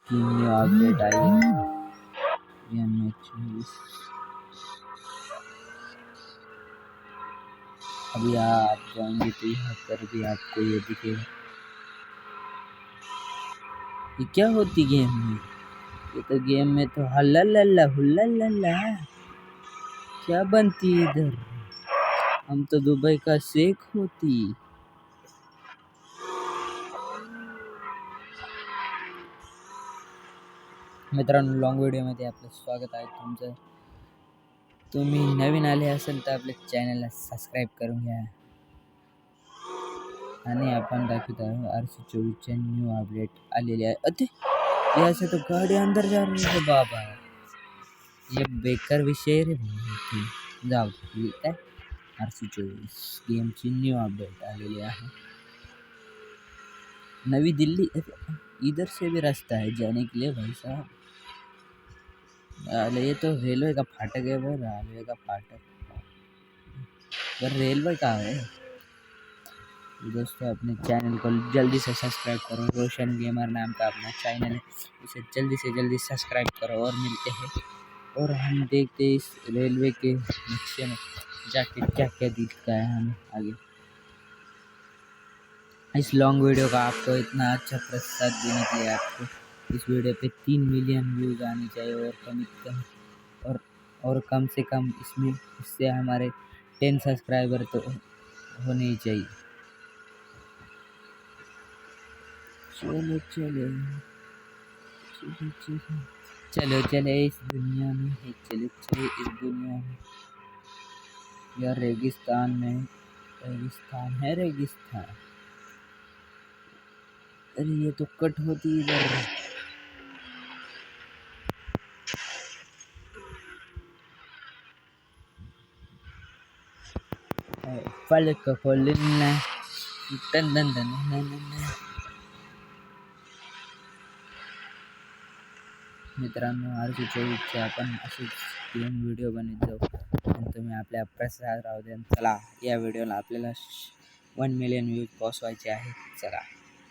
की new update आई है game में 24। अभी आप जाएंगे तो यहाँ पर भी आपको ये दिखेगा। ये क्या होती गेम में? ये तो गेम में तो हल्ला लल्ला हुल्ला लल्ला क्या बनती इधर। हम तो दुबई का शेख होती। मित्रांनो, लॉंग व्हिडिओमध्ये आपलं स्वागत आहे तुमचं। तुम्ही नवीन आले असेल तर आपल्या चॅनलला सबस्क्राईब करून घ्या आणि आपण दाखवत आहोत RC24 न्यू अपडेट आलेले आहे। अते ऐसे तो गाड़ी अंदर जा रही है बाबा, ये बेकार विषय रे भाई। जाऊ ठीक आहे। RC24 गेमची न्यू अपडेट आलेली आहे। नवी दिल्ली, इधर से भी रास्ता है जाने के लिए भाई साहब। ये तो रेलवे का फाटक है भाई, रेलवे का फाटक। पर रेलवे कहाँ है दोस्तों? अपने चैनल को जल्दी से सब्सक्राइब करो। रोशन गेमर नाम का अपना चैनल है, उसे जल्दी से जल्दी सब्सक्राइब करो। और मिलते हैं और हम देखते हैं इस रेलवे के नक्शे में जाके क्या क्या दिखता है हमें आगे। इस लॉन्ग वीडियो का आपको इतना अच्छा प्रतिसाद देने के लिए आपको इस वीडियो पे 3 मिलियन व्यूज़ आने चाहिए और कम कम से कम इससे हमारे 10 सब्सक्राइबर तो होने ही चाहिए। चलो चलो चलो चलो चलो चले इस दुनिया में, चले चले इस दुनिया में। यह रेगिस्तान में रेगिस्तान है, रेगिस्तान। अरे ये तो कट होती इधर। फलक खोलना टन टन टन। मित्रांनो, RC24 आपण असेच गेम व्हिडिओ बनवत जाऊ आणि तुम्ही आपल्या प्रतिसाद राहू द्या। चला, या व्हिडिओला आपल्याला 1 मिलियन व्ह्यूज पोहोचवायचे आहेत। चला।